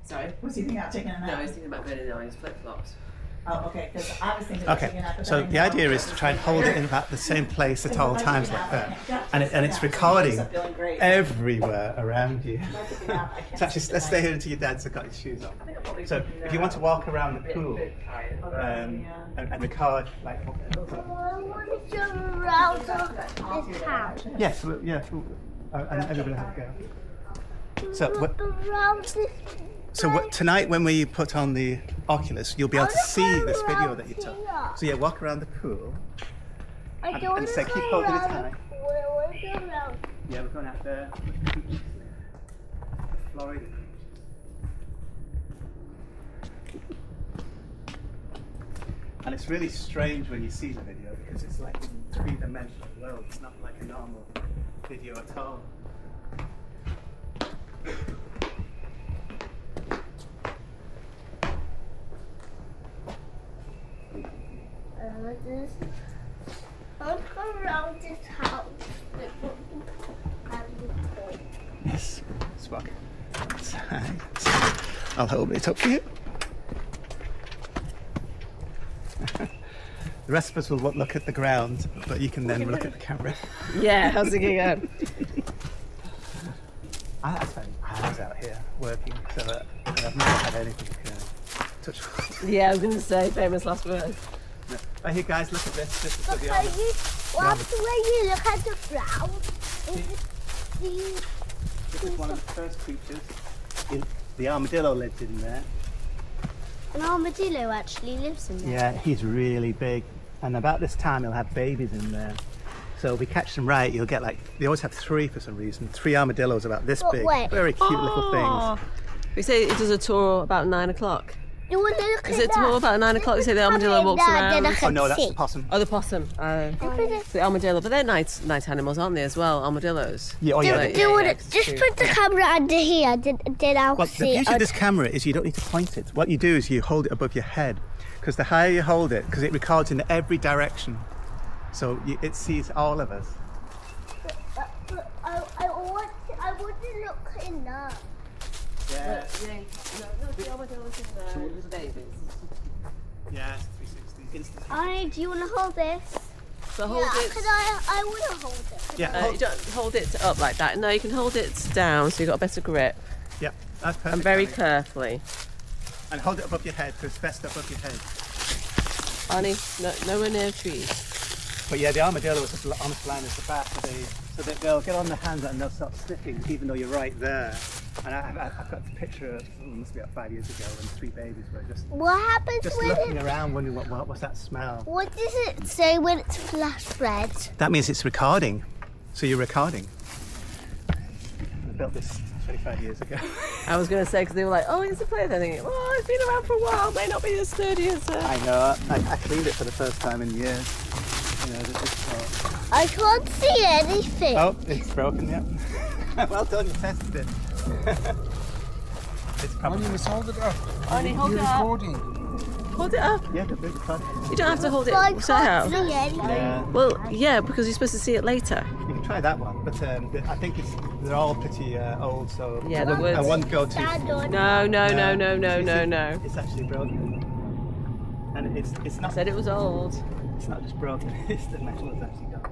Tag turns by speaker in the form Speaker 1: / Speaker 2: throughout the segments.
Speaker 1: Sorry?
Speaker 2: Was he thinking about taking a nap?
Speaker 1: No, he's thinking about going in on his flip-flops.
Speaker 2: Oh, okay, because I was thinking about taking a nap.
Speaker 3: So the idea is to try and hold it in about the same place at all times like that. And it's recording everywhere around you. So actually, let's stay here until your dad's got his shoes on. So if you want to walk around the pool and record, like...
Speaker 4: I want to jump around this house.
Speaker 3: Yes, yeah, and everybody have a go. So tonight when we put on the Oculus, you'll be able to see this video that you took. So yeah, walk around the pool and say, keep holding it tight. Yeah, we're going out there. Florida. And it's really strange when you see the video because it's like a three-dimensional world. It's not like a normal video at all.
Speaker 4: I'll go around this house.
Speaker 3: Yes, let's walk outside. I'll hold it up for you. The rest of us will look at the ground, but you can then look at the camera.
Speaker 1: Yeah, how's it going?
Speaker 3: I spent hours out here working, so I've never had anything touch.
Speaker 1: Yeah, I was going to say famous last words.
Speaker 3: No. Right here, guys, look at this. This is
Speaker 4: But
Speaker 3: the
Speaker 4: when you look at the ground,
Speaker 3: This is one of the first creatures. The armadillo lived in there.
Speaker 4: an armadillo actually lives in there.
Speaker 3: Yeah, he's really big. And about this time, he'll have babies in there. So if we catch them right, you'll get they always have 3 for some reason. 3 armadillos about this big.
Speaker 4: wait.
Speaker 3: Very cute little things.
Speaker 1: We say it does a tour about 9 o'clock.
Speaker 4: You want to look
Speaker 1: Is
Speaker 4: at
Speaker 1: it tour about 9 o'clock? You say the armadillo walks around.
Speaker 3: Oh no, that's the possum.
Speaker 1: Oh, the possum. The armadillo. But they're night animals, aren't they, as well? Armadillos.
Speaker 3: Yeah, oh yeah.
Speaker 4: Just put the camera under here, then I'll
Speaker 3: Well,
Speaker 4: see
Speaker 3: the beauty of this camera is you don't need to point it. What you do is you hold it above your head, because the higher you hold it, because it records in every direction, so it sees all of us.
Speaker 4: I want to look in there.
Speaker 3: Yeah.
Speaker 1: The armadillo's in there. The babies.
Speaker 3: Yeah, 360.
Speaker 4: Arnie, do you want to hold this?
Speaker 1: So hold it.
Speaker 4: Because I want to hold it.
Speaker 3: Yeah.
Speaker 1: You don't hold it up like that. No, you can hold it down so you've got a better grip.
Speaker 3: Yeah, that's perfect.
Speaker 1: And very
Speaker 3: Annie.
Speaker 1: carefully.
Speaker 3: And hold it above your head, because it's best above your head.
Speaker 1: Arnie, nowhere near trees.
Speaker 3: But yeah, the armadillo is on the line as the back, so that they'll get on their hands and they'll start sniffing, even though you're right there. And I've got a picture of, it must be about 5 years ago, when 3 babies were
Speaker 4: What happens
Speaker 3: just
Speaker 4: when
Speaker 3: looking around, wondering what's that smell.
Speaker 4: What does it say when it's flash red?
Speaker 3: That means it's recording. So you're recording. I built this 25 years ago.
Speaker 1: I was going to say, because they were like, oh, it's a play. They're thinking, oh, it's been around for a while. May not be as sturdy as...
Speaker 3: I know. I cleaned it for the first time in years. You know,
Speaker 4: I can't see anything.
Speaker 3: Oh, it's broken, yeah. Well done, you tested it. It's probably...
Speaker 5: You must hold it up.
Speaker 1: Arnie, hold
Speaker 5: You're
Speaker 1: it up.
Speaker 5: recording.
Speaker 1: Hold it up.
Speaker 3: Yeah, the big part.
Speaker 1: You don't have to hold it
Speaker 4: I
Speaker 1: straight out.
Speaker 4: can't see anything.
Speaker 3: Yeah.
Speaker 1: Well, yeah, because you're supposed to see it later.
Speaker 3: You can try that one, but I think they're all pretty old, so
Speaker 1: Yeah, the words.
Speaker 3: I won't go too.
Speaker 4: Dad, don't-
Speaker 1: No.
Speaker 3: It's actually broken, and it's
Speaker 1: I
Speaker 3: not.
Speaker 1: said it was old.
Speaker 3: It's not just broken. It's the metal is actually gone.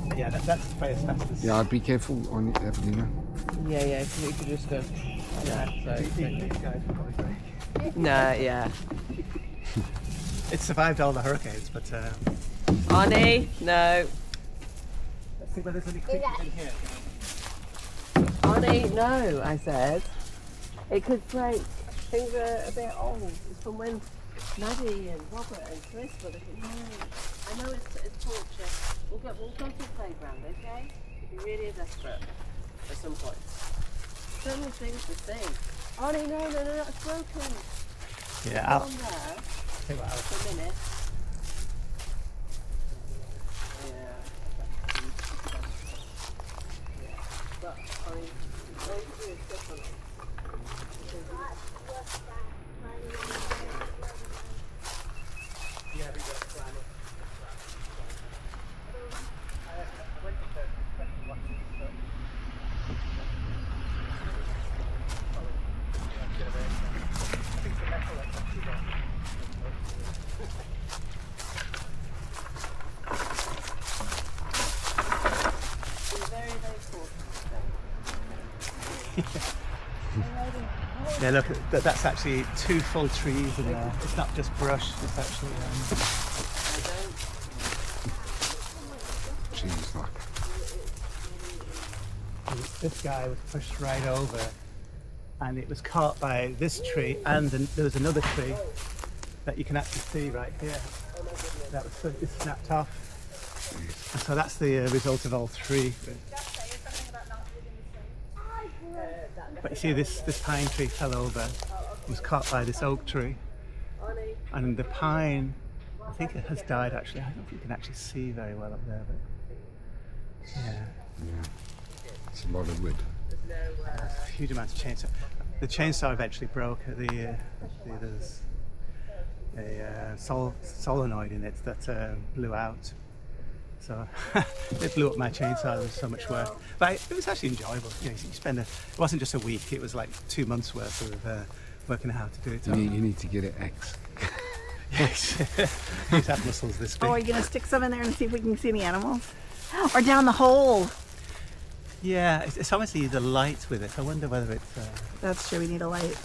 Speaker 3: But yeah, that's probably as fast as.
Speaker 5: Yeah, be careful on Evelina.
Speaker 1: Yeah, you could just go. Yeah,
Speaker 3: These guys will probably break.
Speaker 1: No, yeah.
Speaker 3: It survived all the hurricanes, but.
Speaker 1: Arnie, no.
Speaker 3: Let's see whether there's any creatures in here.
Speaker 1: Arnie, no, I said. It could break. Things are a bit old. It's from when Maddie and Robert and Chris were looking. No, I know it's torture. We'll go to the playground, okay? If you really are desperate at some point. So many things to see. Arnie, no, it's broken.
Speaker 3: Yeah,
Speaker 1: Go
Speaker 3: I'll.
Speaker 1: on there
Speaker 3: See what else.
Speaker 1: for a minute. But I mean, all you can do is step on it.
Speaker 3: Yeah, we got climb up. I went to the watch it, Yeah, look, that's actually 2 full trees in there. It's not just brush, it's actually...
Speaker 5: Jeez, look.
Speaker 3: This guy was pushed right over and it was caught by this tree, and then there was another tree that you can actually see right here. That was sort of snapped off. And so that's the result of all 3. But you see, this pine tree fell over. It was caught by this oak tree. And the pine, I think it has died actually. I don't know if you can actually see very well up there, but yeah.
Speaker 5: It's a lot of wood.
Speaker 3: A huge amount of chainsaw. The chainsaw eventually broke. There's a solenoid in it that blew out. So it blew up my chainsaw. There was so much work, but it was actually enjoyable. You know, you spend it wasn't just a week; it was like 2 months worth of working out how to do it.
Speaker 5: You need to get an axe.
Speaker 3: Yes, these have muscles this big.
Speaker 6: Oh, are you gonna stick some in there and see if we can see the animals? Or down the hole?
Speaker 3: Yeah, it's obviously the light with it. I wonder whether it's.
Speaker 6: That's true, we need a light.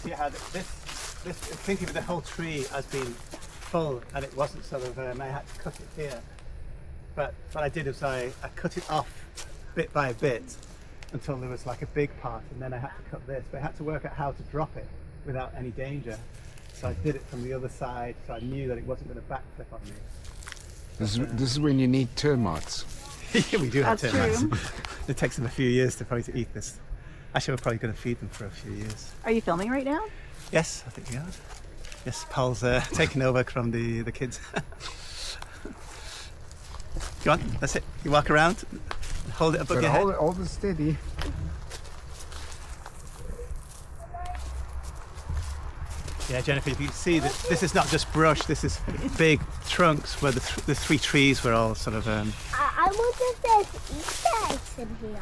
Speaker 3: See how this thinking of the whole tree has been full, and it wasn't sort of. I had to cut it here, but what I did was I cut it off bit by bit until there was like a big part, and then I had to cut this. But I had to work out how to drop it without any danger. So I did it from the other side, so I knew that it wasn't going to backflip on me.
Speaker 5: This is when you need termites.
Speaker 3: Yeah, we do have
Speaker 6: That's
Speaker 3: termites.
Speaker 6: true.
Speaker 3: It takes them a few years to probably eat this. Actually, we're probably going to feed them for a few years.
Speaker 6: Are you filming right now?
Speaker 3: Yes, I think we are. Yes, Paul's taking over from the kids. Go on, that's it. You walk around, hold it above
Speaker 5: But
Speaker 3: your head.
Speaker 5: hold it steady.
Speaker 3: Yeah, Jennifer, if you see that this is not just brush, this is big trunks where the 3 trees were all sort of...
Speaker 4: I wonder if there's Easter eggs in here.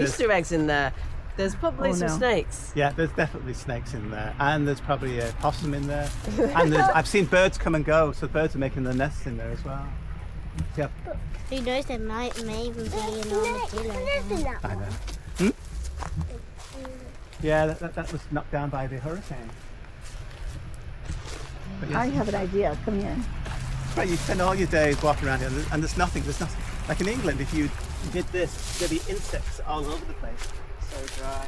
Speaker 1: Easter eggs in there. There's probably
Speaker 6: Oh,
Speaker 1: some
Speaker 6: no.
Speaker 1: snakes.
Speaker 3: Yeah, there's definitely snakes in there, and there's probably a possum in there, and I've seen birds come and go, so birds are making their nests in there as well. Yeah,
Speaker 4: Who knows, there may even be an armadillo.
Speaker 3: I know. Yeah, that was knocked down by the hurricane. But yes,
Speaker 6: I have an idea. Come here.
Speaker 3: right, you spend all your days walking around here, and there's nothing. Like in England, if you did this, there'd be insects all over the place. So dry.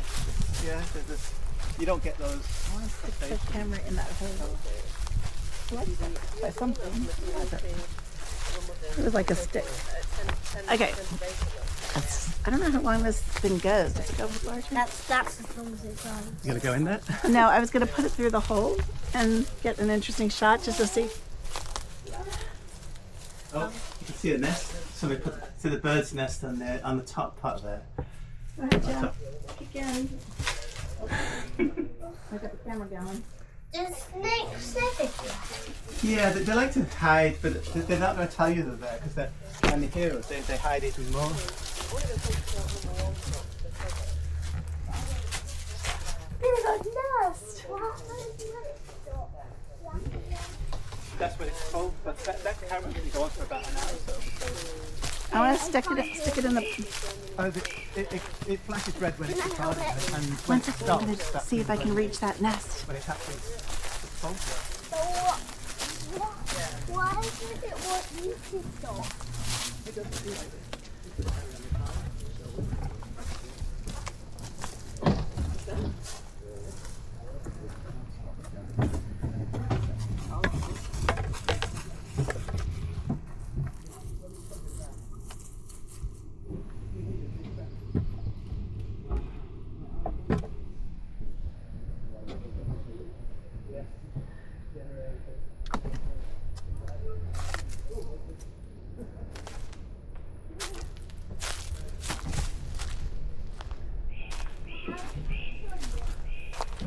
Speaker 3: Yeah, you don't get those.
Speaker 6: The camera in that hole. By something. It was like a stick. Okay. I don't know how long this thing goes. Does it go larger?
Speaker 4: That's as long as it goes.
Speaker 3: You gonna go in there?
Speaker 6: No, I was going to put it through the hole and get an interesting shot just to see.
Speaker 3: Oh, you can see a nest. So we put the bird's nest on the top part there.
Speaker 6: Go ahead, Jeff. Again. I got the camera going.
Speaker 4: There's snakes everywhere.
Speaker 3: Yeah, they like to hide, but they're not going to tell you they're there because when they hear us, they hide even more.
Speaker 4: There's a nest.
Speaker 3: That's what it's called, but that camera can go on for about an hour or so.
Speaker 6: I want to stick it in the.
Speaker 3: It flashes red when it's recorded, and when
Speaker 6: One
Speaker 3: it
Speaker 6: second,
Speaker 3: stops,
Speaker 6: I'm going to
Speaker 3: that's
Speaker 6: see if I can reach that nest.
Speaker 3: when it's actually full.
Speaker 4: Why does it want you to stop?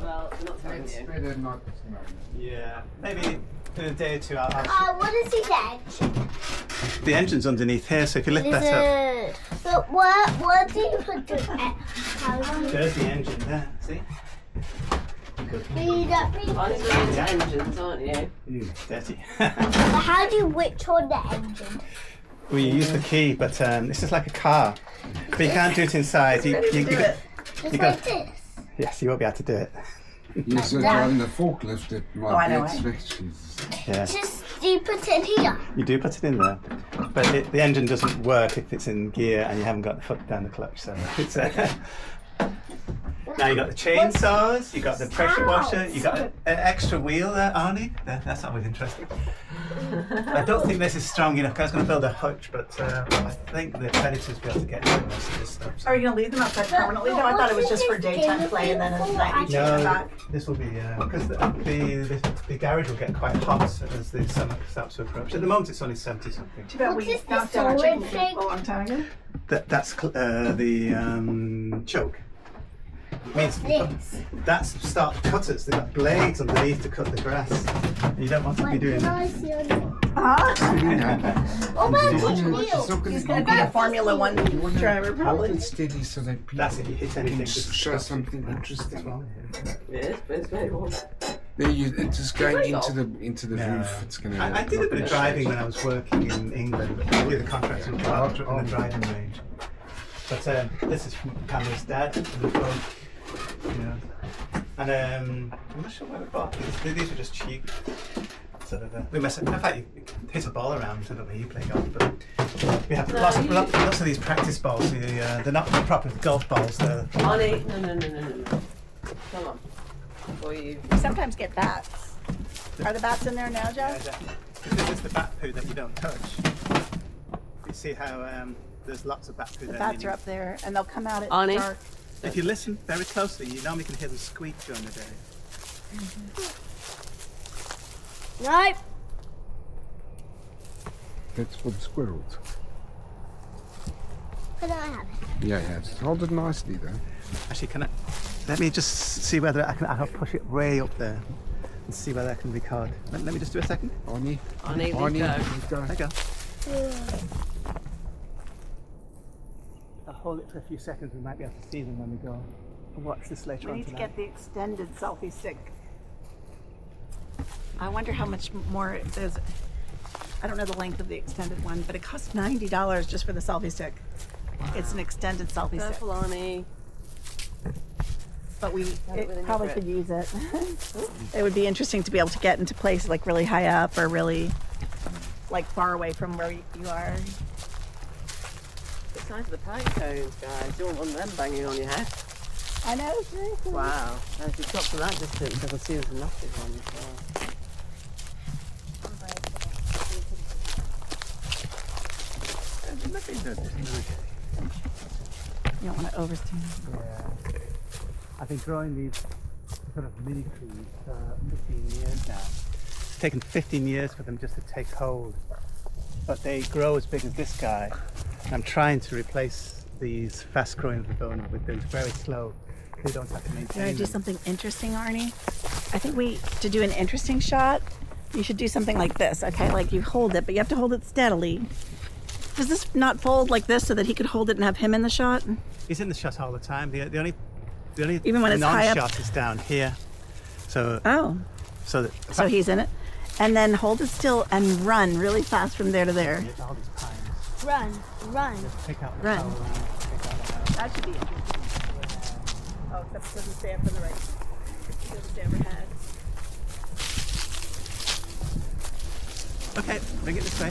Speaker 1: Well, not very
Speaker 5: It's
Speaker 1: new.
Speaker 5: better not.
Speaker 3: Yeah, maybe in a day or two I'll
Speaker 4: What is his edge?
Speaker 3: the engine's underneath here, so if you lift that up,
Speaker 4: But what do you put the how do you
Speaker 3: there's the engine there, see? good.
Speaker 4: Read up.
Speaker 1: Isolated engines, aren't you?
Speaker 3: Ooh, dirty.
Speaker 4: How do you switch on the engine?
Speaker 3: Well, you use the key, but this is like a car. But you can't do it inside. You
Speaker 4: Just
Speaker 3: got-
Speaker 4: like this.
Speaker 3: Yes, you won't be able to do it.
Speaker 5: You're driving the forklift, it
Speaker 6: Oh, I
Speaker 5: might
Speaker 6: know,
Speaker 5: be
Speaker 6: eh?
Speaker 5: expected.
Speaker 3: Yeah,
Speaker 4: Just you put it here.
Speaker 3: you do put it in there, but the engine doesn't work if it's in gear and you haven't got the foot down the clutch. So it's now you got the chainsaws, you got the pressure washer, you got an extra wheel there, Arnie. That's always interesting. I don't think this is strong enough. I was going to build a hutch, but I think the predators will be able to get through most of this stuff. So.
Speaker 6: Are you gonna leave them outside permanently? No, I thought it was just for daytime play and then at night you take them
Speaker 3: No,
Speaker 6: back.
Speaker 3: this will be because the garage will get quite hot as the summer starts to approach. At the moment, it's only 70 something.
Speaker 6: Too bad
Speaker 4: What
Speaker 6: we
Speaker 4: is this
Speaker 6: knocked down our
Speaker 4: sword
Speaker 6: chicken
Speaker 4: thing?
Speaker 6: coop a long time ago.
Speaker 3: That's the choke. Means
Speaker 4: This.
Speaker 3: that's start cutters. They've got blades underneath to cut the grass. And you don't want to be doing
Speaker 4: Can
Speaker 3: that.
Speaker 4: I see on it?
Speaker 6: Ah,
Speaker 4: Oh my
Speaker 5: She's
Speaker 4: God,
Speaker 5: not
Speaker 6: he's
Speaker 5: going
Speaker 6: gonna be a Formula One driver
Speaker 5: Hold
Speaker 6: probably.
Speaker 5: it steady so that people
Speaker 3: That's it. You hit anything.
Speaker 5: can
Speaker 3: just
Speaker 5: show
Speaker 3: stop.
Speaker 5: something interesting.
Speaker 1: Yes, but it's very warm.
Speaker 5: There you, it's just going into the
Speaker 3: Yeah.
Speaker 5: roof. It's going to.
Speaker 3: I did a bit of driving when I was working in England with a contractor in the driving range. But this is from Cameron's dad in the phone. Yeah. And I'm not sure where we bought these. These were just cheap. Sort of, we mess. In fact, you hit a ball around. I don't know where you play golf, but we have lots of these practice balls. They're not proper golf balls. They're
Speaker 1: Arnie, no. Come on. Before you.
Speaker 6: We sometimes get bats. Are the bats in there now, Joe?
Speaker 3: This is the bat poo that you don't touch. You see how there's lots of bat poo
Speaker 6: The
Speaker 3: there.
Speaker 6: bats are up there and they'll come out at
Speaker 1: Arnie?
Speaker 6: dark.
Speaker 3: If you listen very closely, you normally can hear them squeak during the day.
Speaker 4: No.
Speaker 5: That's for the squirrels.
Speaker 4: Can I have it?
Speaker 5: Yeah. Just hold it nicely though.
Speaker 3: Actually, let me just see whether I'll push it way up there and see whether I can record. Let me just do a second.
Speaker 5: Arnie.
Speaker 1: Arnie,
Speaker 5: Arnie.
Speaker 1: leave go.
Speaker 3: There you go. I'll hold it for a few seconds. We might be able to see them when we go. We'll watch this later
Speaker 6: We
Speaker 3: on
Speaker 6: need to
Speaker 3: tonight.
Speaker 6: get the extended selfie stick. I wonder how much more it is. I don't know the length of the extended one, but it costs $90 just for the selfie stick. It's an extended selfie stick.
Speaker 1: Careful, Arnie.
Speaker 6: But we
Speaker 1: within your
Speaker 6: probably
Speaker 1: grip.
Speaker 6: could use it. It would be interesting to be able to get into places like really high up or really like far away from where you are.
Speaker 1: The size of the pine cones, guys. You don't want them banging on your head.
Speaker 6: I know, it's very cool.
Speaker 1: Wow. And if you drop to that distance, I can see there's a massive one as well.
Speaker 6: You don't want to overstand.
Speaker 3: Yeah. I've been growing these sort of mini trees for 15 years now. It's taken 15 years for them just to take hold. But they grow as big as this guy. And I'm trying to replace these fast growing viburnum with those very slow. So you don't have to
Speaker 6: You want
Speaker 3: maintain
Speaker 6: to do
Speaker 3: them.
Speaker 6: something interesting, Arnie? I think to do an interesting shot, you should do something like this, okay? Like you hold it, but you have to hold it steadily. Does this not fold like this so that he could hold it and have him in the shot?
Speaker 3: He's in the shot all the time. The only
Speaker 6: Even when it's high up?
Speaker 3: non-shot is down here. So
Speaker 6: Oh,
Speaker 3: so that,
Speaker 6: so he's in it. And then hold it still and run really fast from there to there.
Speaker 3: all these pines.
Speaker 4: Run.
Speaker 3: Just pick out the
Speaker 6: Run.
Speaker 3: color and pick out the house.
Speaker 6: That should be interesting. Oh, except it doesn't stay up on the right. It doesn't stay overhead.
Speaker 3: Okay, bring it this way.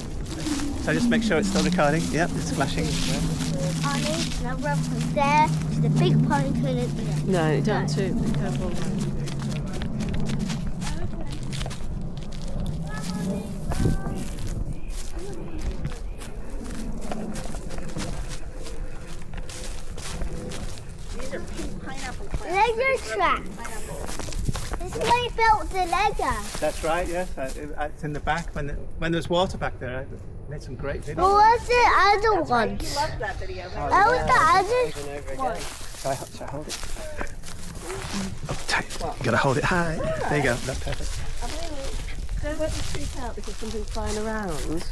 Speaker 3: So just make sure it's still recording. Yep, it's flashing.
Speaker 4: Arnie, now run from there to the big pine cone at the end.
Speaker 1: No, don't too. Be careful.
Speaker 6: These are pink pineapple plants.
Speaker 4: Lego track. This is where you built the Lego.
Speaker 3: That's right, yes. It's in the back. When there's water back there, I made some great videos.
Speaker 4: What was the other
Speaker 6: He
Speaker 4: ones?
Speaker 6: loved that video.
Speaker 4: That was the other
Speaker 1: Over and over
Speaker 4: one.
Speaker 1: again.
Speaker 3: Shall I hold it? Oh, tight. You gotta hold it high. There you go. That's perfect.
Speaker 1: Don't let me freak out because something's flying around.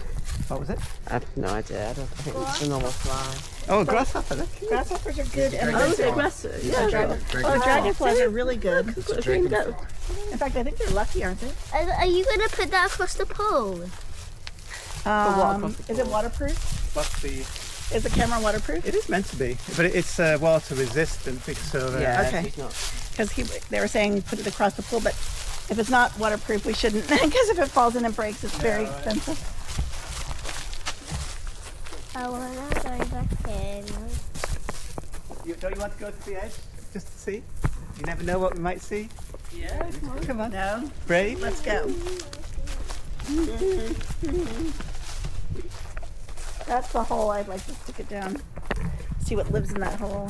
Speaker 3: What was it?
Speaker 1: I have no idea. I think it's a normal fly.
Speaker 3: Oh, grasshopper. Look.
Speaker 6: Grasshoppers are good. And
Speaker 1: Oh, is it aggressive? Yeah.
Speaker 6: dragonflies are really good.
Speaker 1: Got a green goat.
Speaker 6: In fact, I think they're lucky, aren't they?
Speaker 4: Are you going to put that across the pool?
Speaker 6: Is it waterproof?
Speaker 3: What's the?
Speaker 6: Is the camera waterproof?
Speaker 3: It is meant to be, but it's water resistant because of.
Speaker 6: Okay.
Speaker 1: She's not.
Speaker 6: Because they were saying put it across the pool, but if it's not waterproof, we shouldn't. Because if it falls in and breaks, it's very expensive.
Speaker 4: I want to go back in.
Speaker 3: Don't you want to go to the edge just to see? You never know what we might see.
Speaker 1: Yeah.
Speaker 3: Come on.
Speaker 6: No?
Speaker 3: Brave.
Speaker 6: Let's go. That's the hole. I'd like to stick it down. See what lives in that hole.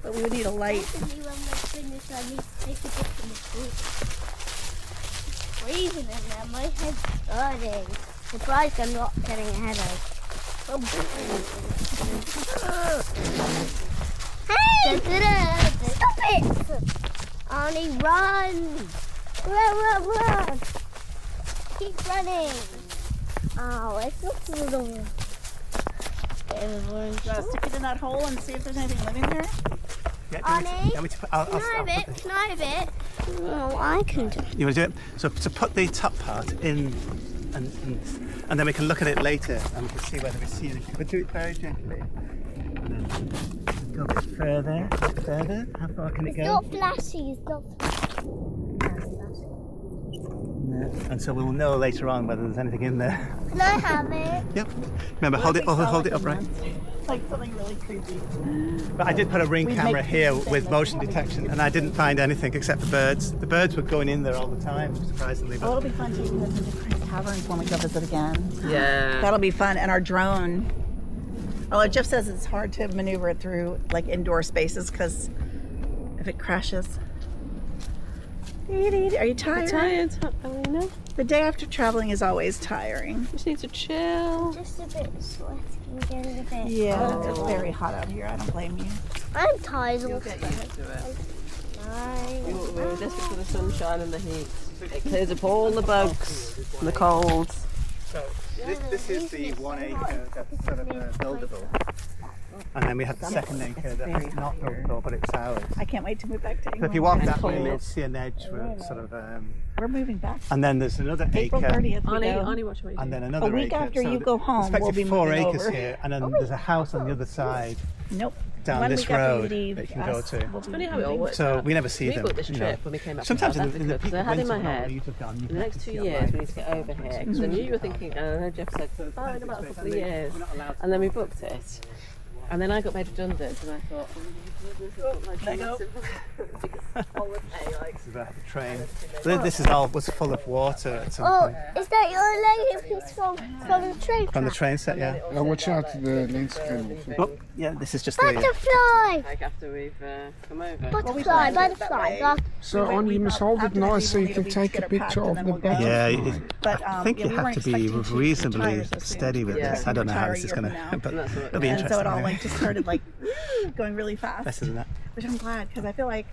Speaker 6: But we would need a light.
Speaker 4: When I finish, I need to take a dip in the pool. It's freezing in there. My head's burning. Surprised I'm not getting a headache. Hey! Stop it! Arnie, run! Run! Keep running! Oh, it's not a little...
Speaker 6: Do you want to stick it in that hole and see if there's anything living there?
Speaker 3: Yeah,
Speaker 4: Arnie,
Speaker 3: Can I
Speaker 4: have it? Can I have it? Oh, I can do it.
Speaker 3: You want to do it? So to put the top part in, and then we can look at it later and we can see whether we see anything. But do it very gently. And then go a bit further. How far can it
Speaker 4: It's
Speaker 3: go?
Speaker 4: not flashy, it's not
Speaker 3: Yeah. And so we'll know later on whether there's anything in there.
Speaker 4: Can I have it?
Speaker 3: Yep. Remember, hold it upright.
Speaker 6: Like something really creepy.
Speaker 3: But I did put a ring
Speaker 6: We'd
Speaker 3: camera
Speaker 6: make
Speaker 3: here
Speaker 6: something
Speaker 3: with
Speaker 6: like
Speaker 3: motion
Speaker 6: that.
Speaker 3: detection, and I didn't find anything except for birds. The birds were going in there all the time, surprisingly.
Speaker 6: Oh,
Speaker 3: But
Speaker 6: it'll be fun taking this into Christ Caverns when we go visit again.
Speaker 1: Yeah.
Speaker 6: That'll be fun. And our drone. Although Jeff says it's hard to maneuver it through like indoor spaces because if it crashes. Are you tired?
Speaker 1: Tired. I mean, no.
Speaker 6: The day after traveling is always tiring.
Speaker 1: Just need to chill.
Speaker 4: Just a bit sweaty and getting a bit...
Speaker 6: Yeah, it's very hot out here. I don't blame you.
Speaker 4: I'm tired
Speaker 1: You'll
Speaker 4: also.
Speaker 1: get used to it. We
Speaker 4: Nice.
Speaker 1: were desperate for the sunshine and the heat. It clears up all the bugs and the colds.
Speaker 3: So this is the 1 acre that's sort of buildable. And then we have the second acre that's not buildable, but it's ours.
Speaker 6: I can't wait to move back to
Speaker 3: So
Speaker 6: England.
Speaker 3: if you walk
Speaker 1: And
Speaker 3: that way,
Speaker 1: cold.
Speaker 3: you'll see an edge with sort of,
Speaker 6: We're moving back.
Speaker 3: and then there's another
Speaker 6: April
Speaker 3: acre,
Speaker 6: 30th. We go.
Speaker 1: Arnie, watch what you
Speaker 3: and
Speaker 1: do.
Speaker 3: then another
Speaker 6: A week
Speaker 3: acre.
Speaker 6: after
Speaker 3: So
Speaker 6: you go home,
Speaker 3: there's
Speaker 6: we'll be
Speaker 3: effectively 4
Speaker 6: moving
Speaker 3: acres
Speaker 6: over.
Speaker 3: here, and then there's a house on the other side
Speaker 6: Nope.
Speaker 3: down
Speaker 6: 1
Speaker 3: this
Speaker 6: week after you
Speaker 3: road
Speaker 6: leave,
Speaker 3: that you can go
Speaker 6: us
Speaker 3: to.
Speaker 6: will be
Speaker 1: Funny how it all
Speaker 6: moving.
Speaker 1: works
Speaker 3: So
Speaker 1: out.
Speaker 3: we never see
Speaker 1: We
Speaker 3: them.
Speaker 1: booked this
Speaker 3: you
Speaker 1: trip
Speaker 3: know.
Speaker 1: when we came back
Speaker 3: Sometimes
Speaker 1: from
Speaker 3: in
Speaker 1: South
Speaker 3: the
Speaker 1: Africa, because I had in my
Speaker 3: winter,
Speaker 1: head
Speaker 3: you'd have gone,
Speaker 1: in the next 2 years we need to get over here because I knew you were thinking, and I know Jeff said, oh, in about a couple of years, and then we booked it, and then I got made redundant, and I thought,
Speaker 3: This is the train. This is all was full of water at some
Speaker 4: Oh,
Speaker 3: point.
Speaker 4: is that your leg piece from the train?
Speaker 3: From the train set, yeah.
Speaker 5: Oh, watch out for the lens cable.
Speaker 3: Oh, yeah, this is just the.
Speaker 4: Butterfly!
Speaker 1: like after we've come over.
Speaker 4: Butterfly, butterfly.
Speaker 5: So on, you must hold it nice so you can take a picture of the butterfly.
Speaker 3: Yeah,
Speaker 6: But,
Speaker 3: I think
Speaker 6: yeah,
Speaker 3: you
Speaker 6: we
Speaker 3: have
Speaker 6: weren't
Speaker 3: to be
Speaker 6: expecting to
Speaker 3: reasonably
Speaker 6: retire so soon.
Speaker 3: steady with
Speaker 1: Yeah.
Speaker 3: this. I don't know how
Speaker 6: Retire
Speaker 3: this is
Speaker 6: a year
Speaker 3: going
Speaker 6: from
Speaker 3: to,
Speaker 6: now.
Speaker 3: but
Speaker 1: That's what-
Speaker 3: it'll be
Speaker 6: And
Speaker 3: interesting.
Speaker 6: so it all
Speaker 3: anyway.
Speaker 6: like just started like going really fast,
Speaker 3: Better than that.
Speaker 6: which I'm glad because I feel like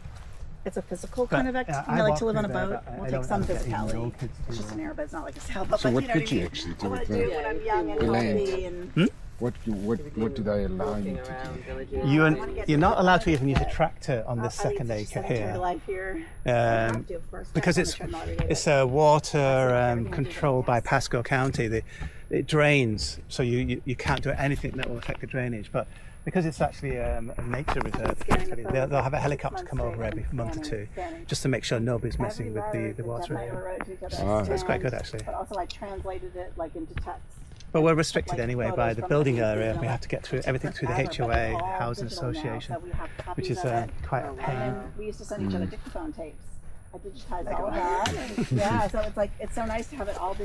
Speaker 6: it's a physical
Speaker 3: But,
Speaker 6: kind of activity.
Speaker 3: I
Speaker 6: You know, like
Speaker 3: walk
Speaker 6: to live on a
Speaker 3: through there,
Speaker 6: boat.
Speaker 3: but I
Speaker 6: We'll
Speaker 3: don't
Speaker 6: take some
Speaker 3: get even the
Speaker 6: physicality.
Speaker 3: old kids to
Speaker 6: It's
Speaker 3: do
Speaker 6: just an
Speaker 3: that.
Speaker 6: airboat. It's not like a sailboat.
Speaker 5: So
Speaker 6: but
Speaker 5: what
Speaker 6: you know
Speaker 5: could
Speaker 6: what I
Speaker 5: you
Speaker 6: mean?
Speaker 5: actually
Speaker 6: I
Speaker 5: do
Speaker 6: want
Speaker 5: with
Speaker 6: to do
Speaker 5: that?
Speaker 6: it when I'm young and
Speaker 5: The land.
Speaker 6: healthy and
Speaker 5: What do they allow you to do?
Speaker 1: Around villages.
Speaker 3: You're not allowed to even use a tractor on this
Speaker 6: I need
Speaker 3: second
Speaker 6: to teach
Speaker 3: acre
Speaker 6: sedentary
Speaker 3: here.
Speaker 6: life here.
Speaker 3: Um,
Speaker 6: Have to, of course,
Speaker 3: because
Speaker 6: jump on the treadmill every day,
Speaker 3: it's
Speaker 6: but-
Speaker 3: a water controlled by Pasco County. It drains, so you can't do anything that will affect the drainage. But because it's actually a nature reserve, actually, they'll have a helicopter come over every month or two, just to make sure nobody's messing with the water area.
Speaker 5: Ah.
Speaker 3: So it's quite good actually.
Speaker 6: But also like translated it like into text.
Speaker 3: But we're restricted anyway by the building area. We have to get through everything through the HOA, Housing Association, which is quite a pain.
Speaker 6: And we used to send each other dictaphone tapes. I digitized all of that. And yeah, so it's like it's so nice to have it all.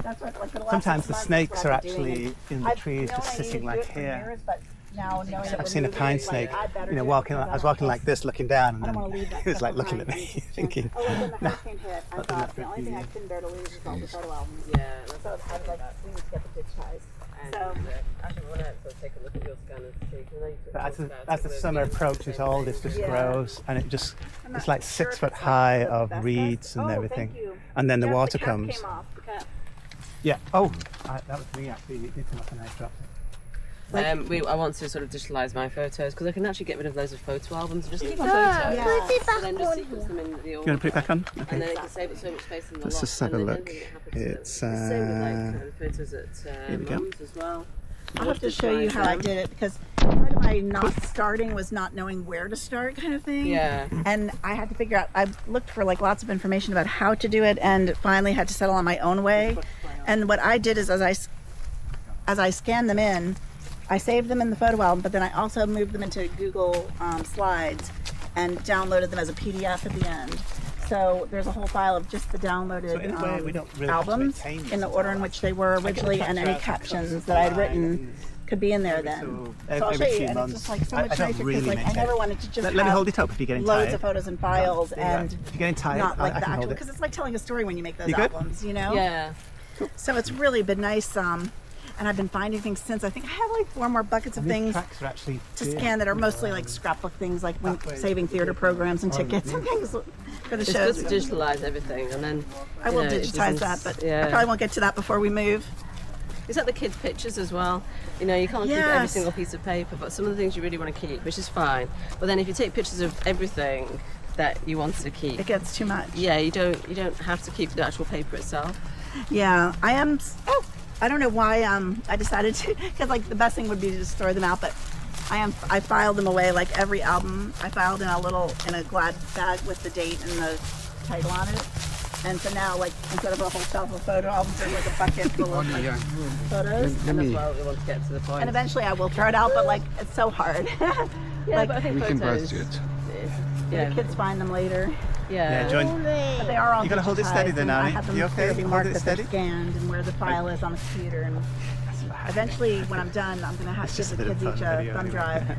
Speaker 6: That's what like for the last
Speaker 3: Sometimes
Speaker 6: 6
Speaker 3: the
Speaker 6: months,
Speaker 3: snakes
Speaker 6: what
Speaker 3: are
Speaker 6: I've been doing
Speaker 3: actually
Speaker 6: is-
Speaker 3: in the
Speaker 6: I've
Speaker 3: trees,
Speaker 6: known
Speaker 3: just
Speaker 6: I needed
Speaker 3: sitting
Speaker 6: to
Speaker 3: like
Speaker 6: do it for
Speaker 3: here.
Speaker 6: years, but now knowing that
Speaker 3: I've
Speaker 6: we're
Speaker 3: seen a
Speaker 6: moving,
Speaker 3: pine
Speaker 6: like,
Speaker 3: snake,
Speaker 6: I'd better
Speaker 3: you know,
Speaker 6: do it
Speaker 3: walking.
Speaker 6: because
Speaker 3: I was
Speaker 6: don't
Speaker 3: walking
Speaker 6: want
Speaker 3: like this, looking down,
Speaker 6: I don't
Speaker 3: and
Speaker 6: want to leave
Speaker 3: then
Speaker 6: that
Speaker 3: he was
Speaker 6: stuff
Speaker 3: like looking at
Speaker 6: behind
Speaker 3: me,
Speaker 6: and-
Speaker 3: thinking,
Speaker 6: Oh, like when the
Speaker 3: "No."
Speaker 6: hurricane hit, I thought the only thing I couldn't bear to lose was all the photo albums.
Speaker 1: Yeah,
Speaker 6: So I was like, we need to get the digitized. So
Speaker 1: actually want to take a look at your scan and see. 'Cause I know you took
Speaker 3: But
Speaker 1: photos
Speaker 3: as the
Speaker 1: of
Speaker 3: summer
Speaker 1: the
Speaker 3: approaches, all this just
Speaker 6: Yeah.
Speaker 3: grows, and it just
Speaker 6: I'm
Speaker 3: it's
Speaker 6: not
Speaker 3: like
Speaker 6: sure
Speaker 3: 6
Speaker 6: if
Speaker 3: foot
Speaker 6: it's
Speaker 3: high
Speaker 6: like the
Speaker 3: of
Speaker 6: best
Speaker 3: reeds
Speaker 6: one.
Speaker 3: and
Speaker 6: Oh,
Speaker 3: everything,
Speaker 6: thank you.
Speaker 3: and then the
Speaker 6: Jeff,
Speaker 3: water
Speaker 6: cap
Speaker 3: comes.
Speaker 6: Came off, the cap.
Speaker 3: Yeah. Oh, that was me actually. You did come up and I dropped it.
Speaker 1: I want to sort of digitalize my photos because I can actually get rid of loads of photo albums and just keep my
Speaker 4: Put
Speaker 1: photos.
Speaker 4: it back
Speaker 1: And then just
Speaker 4: on
Speaker 1: sequence them in the
Speaker 3: You want to put it back on?
Speaker 1: And
Speaker 3: Okay.
Speaker 1: then it can save up so much space in the
Speaker 3: Let's
Speaker 1: lock,
Speaker 3: just have
Speaker 1: and
Speaker 3: a
Speaker 1: then
Speaker 3: look.
Speaker 1: anything that happens to
Speaker 3: It's,
Speaker 1: them. It's the same with like the photos at
Speaker 3: here we go.
Speaker 1: Mum's as well.
Speaker 6: I'll have to show you how I did it because part of my not starting was not knowing where to start, kind of thing.
Speaker 1: Yeah.
Speaker 6: And I had to figure out. I looked for like lots of information about how to do it, and finally had to settle on my own way. And what I did is, as I scanned them in, I saved them in the photo album, but then I also moved them into Google Slides and downloaded them as a PDF at the end. So there's a whole file of just the downloaded
Speaker 3: So in a way, we don't really have to
Speaker 6: albums
Speaker 3: maintain
Speaker 6: in the order in which they were originally, and any captions that I had written could be in there then. So I'll show you, and it's just like so much
Speaker 3: I don't
Speaker 6: nicer
Speaker 3: really
Speaker 6: because like I
Speaker 3: maintain.
Speaker 6: never wanted to just
Speaker 3: Let me
Speaker 6: have
Speaker 3: hold it up if you're getting
Speaker 6: loads
Speaker 3: tired.
Speaker 6: of photos and files and
Speaker 3: If you're getting tired,
Speaker 6: not like
Speaker 3: I
Speaker 6: the
Speaker 3: can
Speaker 6: actual,
Speaker 3: hold it.
Speaker 6: because it's like telling a story when you make those
Speaker 3: You good?
Speaker 6: albums, you know?
Speaker 1: Yeah.
Speaker 6: So it's really been nice. And I've been finding things since. I think I have like 4 more buckets of
Speaker 3: And these
Speaker 6: things
Speaker 3: tracks are actually
Speaker 6: to
Speaker 3: dear.
Speaker 6: scan that are mostly like scrapbook things, like when saving theater programs and tickets and things for the
Speaker 1: It's
Speaker 6: shows.
Speaker 1: good to digitalize everything, and then
Speaker 6: I will
Speaker 1: you know, it
Speaker 6: digitize that,
Speaker 1: doesn't-
Speaker 6: but
Speaker 1: yeah.
Speaker 6: I probably won't get to that before we move.
Speaker 1: Is that the kids' pictures as well? You know, you can't keep every
Speaker 6: Yes.
Speaker 1: single piece of paper, but some of the things you really want to keep, which is fine. But then if you take pictures of everything that you want to keep,
Speaker 6: It gets too much.
Speaker 1: yeah, you don't have to keep the actual paper itself.
Speaker 6: Yeah, I am. Oh, I don't know why I decided to, because like the best thing would be to just throw them out, but I filed them away. Like every album, I filed in a Glad bag with the date and the title on it. And so now, like instead of a whole shelf of photo albums, there's like a bucket full of like, photos.
Speaker 1: And that's why we want to get to the point.
Speaker 6: And eventually, I will throw it out, but like it's so hard.
Speaker 1: yeah,
Speaker 6: like,
Speaker 1: but I think
Speaker 5: We can
Speaker 1: photos,
Speaker 5: bust it.
Speaker 1: yeah,
Speaker 6: the kids find them later.
Speaker 3: Yeah,
Speaker 1: yeah.
Speaker 3: join.
Speaker 6: But they are all
Speaker 3: You gotta hold it steady
Speaker 6: digitized,
Speaker 3: then,
Speaker 6: and I
Speaker 3: Annie.
Speaker 6: have them
Speaker 3: You okay?
Speaker 6: clearly
Speaker 3: Hold
Speaker 6: marked
Speaker 3: it
Speaker 6: that they're
Speaker 3: steady.
Speaker 6: scanned and where the file is on the computer. And eventually, when I'm done, I'm gonna have to
Speaker 3: just
Speaker 6: give
Speaker 3: a
Speaker 6: the
Speaker 3: bit of
Speaker 6: kids each
Speaker 3: fun
Speaker 6: a
Speaker 3: video
Speaker 6: thumb
Speaker 3: anyway.
Speaker 6: drive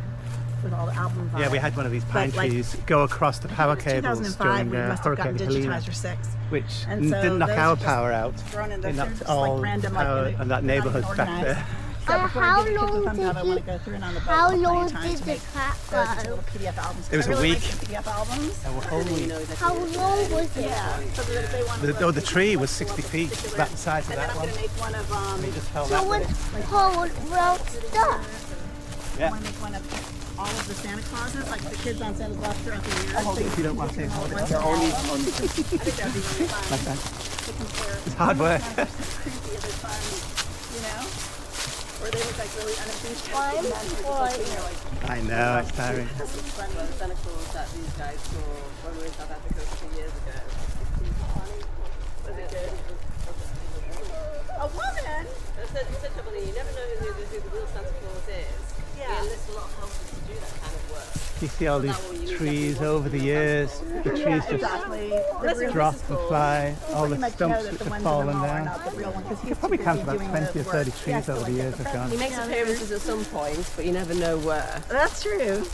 Speaker 6: with all the albums on
Speaker 3: Yeah,
Speaker 6: it.
Speaker 3: we had one of these pine
Speaker 6: But, like,
Speaker 3: trees go across the power cables
Speaker 6: 2005,
Speaker 3: during
Speaker 6: we must have gotten
Speaker 3: Hurricane Helena,
Speaker 6: digitized or 6.
Speaker 3: which
Speaker 6: And so
Speaker 3: didn't knock
Speaker 6: those
Speaker 3: our
Speaker 6: are just
Speaker 3: power out.
Speaker 6: Thrown in
Speaker 3: They
Speaker 6: those,
Speaker 3: knocked
Speaker 6: just
Speaker 3: all
Speaker 6: like random,
Speaker 3: power
Speaker 6: like,
Speaker 3: and that
Speaker 6: not even
Speaker 3: neighbourhood back
Speaker 6: organized.
Speaker 3: there.
Speaker 6: So before
Speaker 4: how
Speaker 6: I give the kids a
Speaker 4: long
Speaker 6: thumb
Speaker 4: did
Speaker 6: drive, I want to
Speaker 4: you-
Speaker 6: go through it on the boat
Speaker 4: How
Speaker 6: plenty
Speaker 4: long
Speaker 6: of times
Speaker 4: did
Speaker 6: to
Speaker 4: the
Speaker 6: make
Speaker 4: cat
Speaker 6: those into
Speaker 4: go?
Speaker 6: little PDF albums.
Speaker 3: It was
Speaker 6: I really
Speaker 3: a
Speaker 6: like
Speaker 3: week.
Speaker 6: the PDF albums.
Speaker 3: And we're whole week.
Speaker 4: How long was it?
Speaker 6: Yeah. So that if they want to
Speaker 3: The tree was 60 feet. It's about the size of
Speaker 6: And then
Speaker 3: that
Speaker 6: I'm
Speaker 3: one.
Speaker 6: going to make one of
Speaker 3: It just fell
Speaker 4: So
Speaker 3: that way.
Speaker 4: what's called round stuff?
Speaker 6: I
Speaker 3: Yeah.
Speaker 6: want to make one of all of the Santa Clauses, like the kids on Santa's Loft throughout the year.
Speaker 3: Hold it if you don't want to. Hold it.
Speaker 6: I think that'd be really fun.
Speaker 3: Like that.
Speaker 6: Taking care of
Speaker 3: It's hard work.
Speaker 6: creepy other fun, you know? Or they look like really unobtrusive.
Speaker 4: One,
Speaker 6: And then we're just sitting there like,
Speaker 3: I know, it's tiring.
Speaker 1: This is funny. The Santa Claus that these guys saw when we were in South Africa a few years ago. Was it good?
Speaker 6: a woman?
Speaker 1: It's the trouble. You never know who the real Santa Claus is.
Speaker 6: Yeah.
Speaker 1: He enlists a lot of helpers to do that kind of work.
Speaker 3: You see all these trees over the years. The trees
Speaker 6: Yeah,
Speaker 3: just
Speaker 6: exactly.
Speaker 3: drop and fly. All
Speaker 6: Pretty
Speaker 3: the
Speaker 6: much know
Speaker 3: stumps
Speaker 6: that
Speaker 3: which
Speaker 6: the
Speaker 3: have
Speaker 6: ones in the
Speaker 3: fallen
Speaker 6: mall are
Speaker 3: down.
Speaker 6: not the real ones, 'cause he's
Speaker 3: You probably
Speaker 6: too
Speaker 3: count
Speaker 6: busy
Speaker 3: about
Speaker 6: doing
Speaker 3: 20 or
Speaker 6: the
Speaker 3: 30
Speaker 6: work.
Speaker 3: trees
Speaker 6: Yeah,
Speaker 3: over the
Speaker 6: like
Speaker 3: years have gone.
Speaker 1: He makes appearances at some point, but you never know where.
Speaker 6: That's true.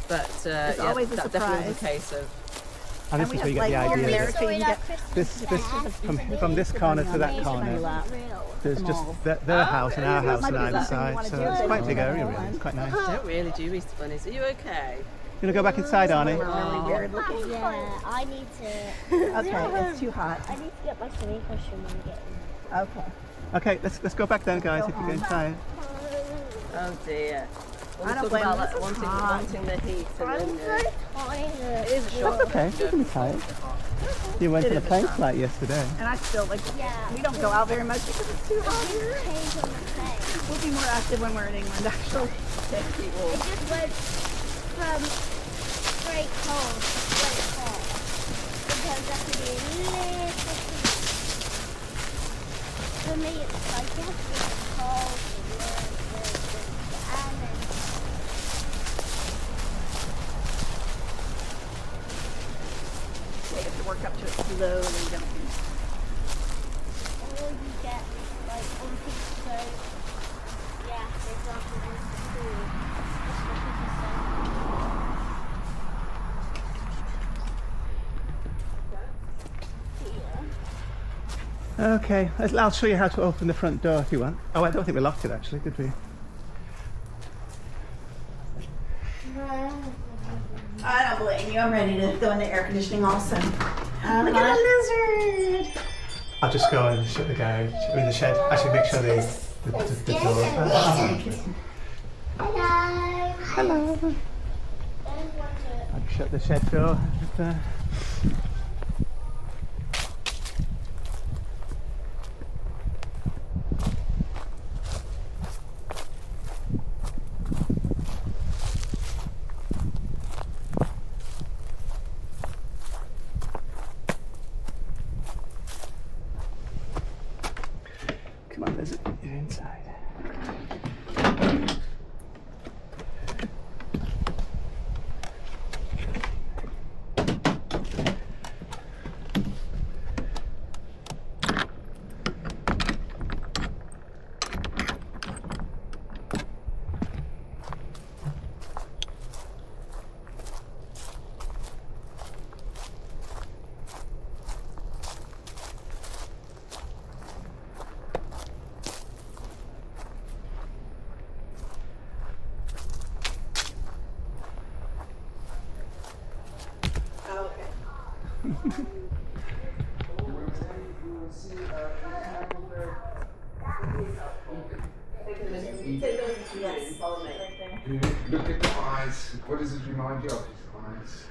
Speaker 1: But yeah,
Speaker 6: always a
Speaker 1: that definitely was
Speaker 6: surprise.
Speaker 1: the case of.
Speaker 3: And this
Speaker 6: we
Speaker 3: is where you
Speaker 6: have,
Speaker 3: get the
Speaker 6: like,
Speaker 3: idea that
Speaker 6: America, you get
Speaker 3: from this corner to that corner, there's just their house and our house on either side. So it's quite a big area, really. It's quite nice.
Speaker 1: Don't really do Easter bunnies. Are you okay?
Speaker 3: You want to go back inside, Arnie?
Speaker 6: Really weird looking.
Speaker 4: Yeah, I need to.
Speaker 6: Okay, it's too hot.
Speaker 4: I need to get my swimming costume and get.
Speaker 6: Okay.
Speaker 3: Okay, let's go back then, guys, if you're getting tired.
Speaker 1: Oh dear. Well,
Speaker 6: I
Speaker 1: we
Speaker 6: don't
Speaker 1: talk
Speaker 6: blame
Speaker 1: about
Speaker 6: them.
Speaker 1: like
Speaker 6: This is
Speaker 1: wanting
Speaker 6: hot.
Speaker 1: the heat and
Speaker 4: I'm
Speaker 1: then
Speaker 4: so tired.
Speaker 1: it is a short.
Speaker 3: That's okay, you can be tired. You went on a plane flight yesterday.
Speaker 6: And I still like.
Speaker 4: Yeah.
Speaker 6: We don't go out very much because it's too hot
Speaker 4: Just
Speaker 6: here.
Speaker 4: change on the plane.
Speaker 6: We'll be more active when we're in England, actually.
Speaker 4: It just went from straight cold to straight hot. Because that could be a little heat. For me, it's like you have to be cold and then
Speaker 6: You have to work up to it slowly, don't you?
Speaker 4: or you get like on pizza. So yeah, for example, in school, that's what people say. Yeah.
Speaker 3: Okay, I'll show you how to open the front door if you want. Oh, I don't think we locked it actually, did we?
Speaker 6: I don't blame you. I'm ready to go into air conditioning also. Look at the lizard.
Speaker 3: I'll just go and shut the garage, the shed. Actually, make sure the door.
Speaker 4: Hello.
Speaker 3: Hello. I'll shut the shed door. Come on, you're inside.
Speaker 5: Look at the eyes. What does it remind you of? His eyes.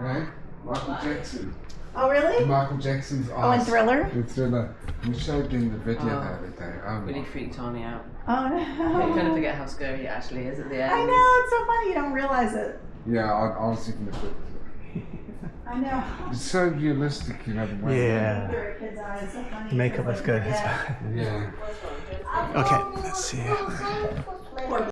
Speaker 5: Right? Michael Jackson.
Speaker 6: Oh, really?
Speaker 5: Michael Jackson's eyes.
Speaker 6: Oh, in Thriller?
Speaker 5: In Thriller. We showed in the video the other day. Oh,
Speaker 1: Really freaked Tony out.
Speaker 6: Oh, no.
Speaker 1: You kind of forget how scary it actually is at the end.
Speaker 6: I know, it's so funny. You don't realize it.
Speaker 5: yeah, I was thinking of it.
Speaker 6: I know.
Speaker 5: It's so realistic, you know, the way.
Speaker 3: Yeah.
Speaker 6: Your kid's eyes, so funny.
Speaker 3: The makeup was good.
Speaker 5: Yeah.
Speaker 3: Okay, let's see.